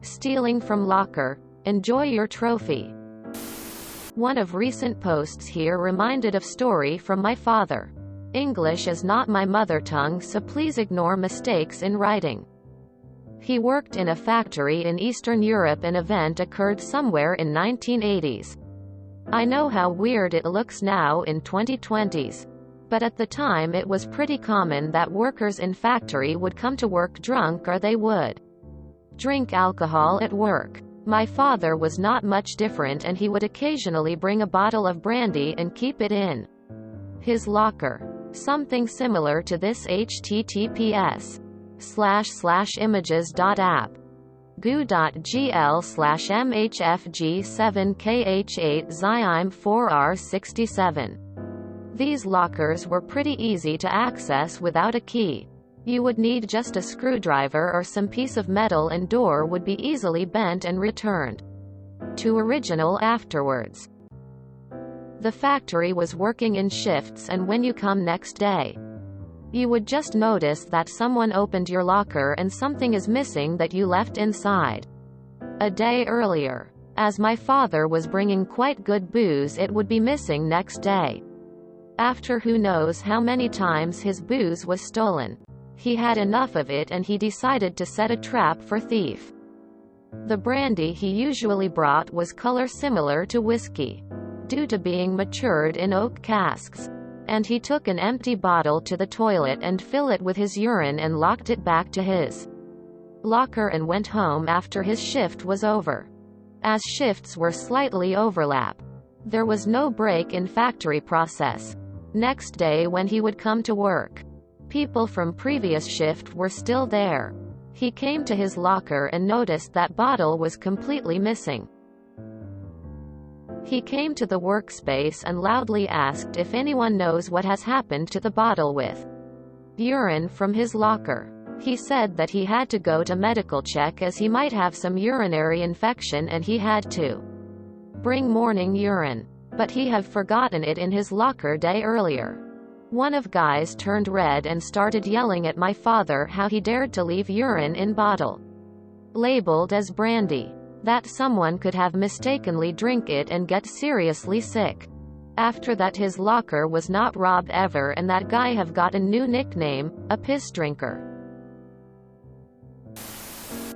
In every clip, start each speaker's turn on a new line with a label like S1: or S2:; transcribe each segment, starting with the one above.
S1: Stealing from locker. Enjoy your trophy. One of recent posts here reminded of story from my father. English is not my mother tongue, so please ignore mistakes in writing. He worked in a factory in Eastern Europe. An event occurred somewhere in 1980s. I know how weird it looks now in 2020s. But at the time it was pretty common that workers in factory would come to work drunk, or they would drink alcohol at work. My father was not much different, and he would occasionally bring a bottle of brandy and keep it in his locker. Something similar to this. https://images.app goo.gl/mhfg7kh8 zyme 4r67. These lockers were pretty easy to access without a key. You would need just a screwdriver or some piece of metal, and door would be easily bent and returned to original afterwards. The factory was working in shifts, and when you come next day, you would just notice that someone opened your locker and something is missing that you left inside a day earlier. As my father was bringing quite good booze, it would be missing next day. After who knows how many times his booze was stolen, he had enough of it and he decided to set a trap for thief. The brandy he usually brought was color similar to whiskey, due to being matured in oak casks. And he took an empty bottle to the toilet and filled it with his urine and locked it back to his locker and went home after his shift was over. As shifts were slightly overlap, there was no break in factory process. Next day when he would come to work, people from previous shift were still there. He came to his locker and noticed that bottle was completely missing. He came to the workspace and loudly asked if anyone knows what has happened to the bottle with urine from his locker. He said that he had to go to medical check as he might have some urinary infection and he had to bring morning urine. But he had forgotten it in his locker day earlier. One of guys turned red and started yelling at my father how he dared to leave urine in bottle labeled as brandy, that someone could have mistakenly drink it and get seriously sick. After that his locker was not robbed ever, and that guy have got a new nickname, a piss drinker.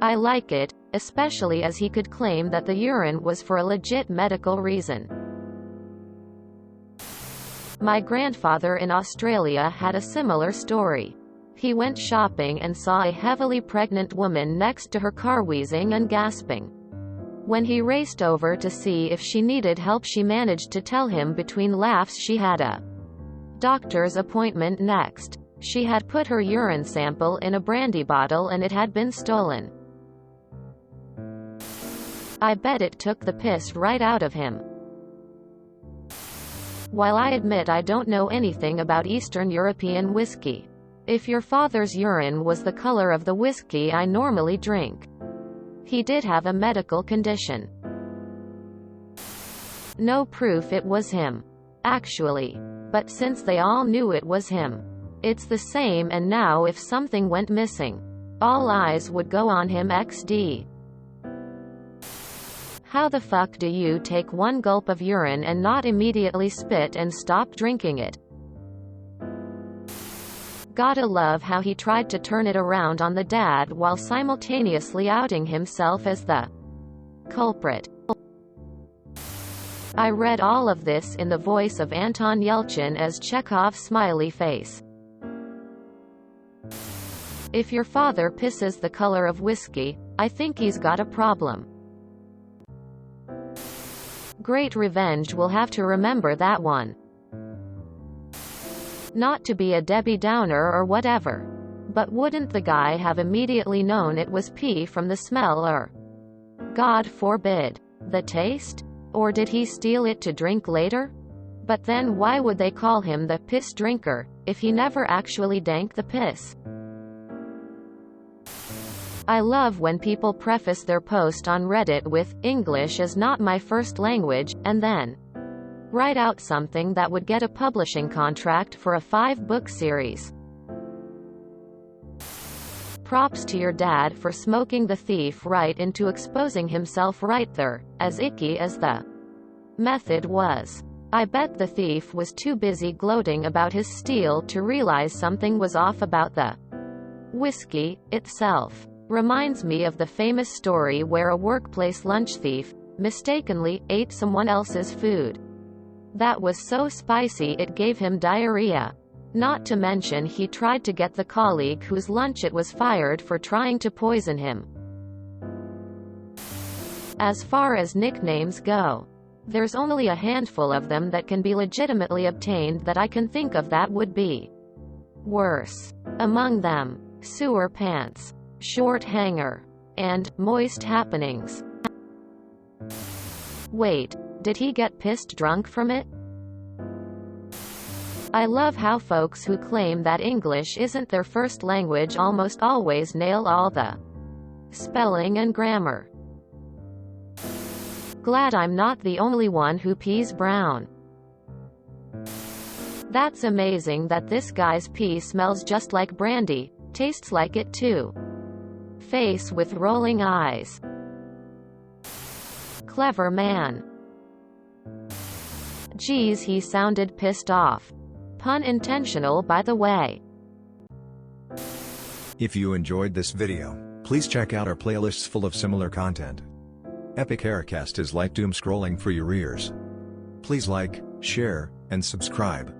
S1: I like it, especially as he could claim that the urine was for a legit medical reason. My grandfather in Australia had a similar story. He went shopping and saw a heavily pregnant woman next to her car wheezing and gasping. When he raced over to see if she needed help, she managed to tell him between laughs she had a doctor's appointment next. She had put her urine sample in a brandy bottle and it had been stolen. I bet it took the piss right out of him. While I admit I don't know anything about Eastern European whiskey, if your father's urine was the color of the whiskey I normally drink, he did have a medical condition. No proof it was him, actually. But since they all knew it was him, it's the same, and now if something went missing, all eyes would go on him. XD. How the fuck do you take one gulp of urine and not immediately spit and stop drinking it? Gotta love how he tried to turn it around on the dad while simultaneously outing himself as the culprit. I read all of this in the voice of Anton Yelchin as Chekhov's smiley face. If your father pisses the color of whiskey, I think he's got a problem. Great Revenge will have to remember that one. Not to be a Debbie Downer or whatever, but wouldn't the guy have immediately known it was pee from the smell, or, God forbid, the taste? Or did he steal it to drink later? But then why would they call him the piss drinker, if he never actually drank the piss? I love when people preface their post on Reddit with, English is not my first language, and then write out something that would get a publishing contract for a 5-book series. props to your dad for smoking the thief right into exposing himself right there, as icky as the method was. I bet the thief was too busy gloating about his steal to realize something was off about the whiskey itself. Reminds me of the famous story where a workplace lunch thief mistakenly ate someone else's food. That was so spicy it gave him diarrhea. Not to mention he tried to get the colleague whose lunch it was fired for trying to poison him. As far as nicknames go, there's only a handful of them that can be legitimately obtained that I can think of that would be worse. Among them, sewer pants, short hanger, and moist happenings. Wait, did he get pissed drunk from it? I love how folks who claim that English isn't their first language almost always nail all the spelling and grammar. Glad I'm not the only one who pees brown. That's amazing that this guy's pee smells just like brandy, tastes like it too. Face with rolling eyes. Clever man. Geez, he sounded pissed off. Pun intentional, by the way.
S2: If you enjoyed this video, please check out our playlists full of similar content. Epic Aircast is like doom scrolling for your ears. Please like, share, and subscribe.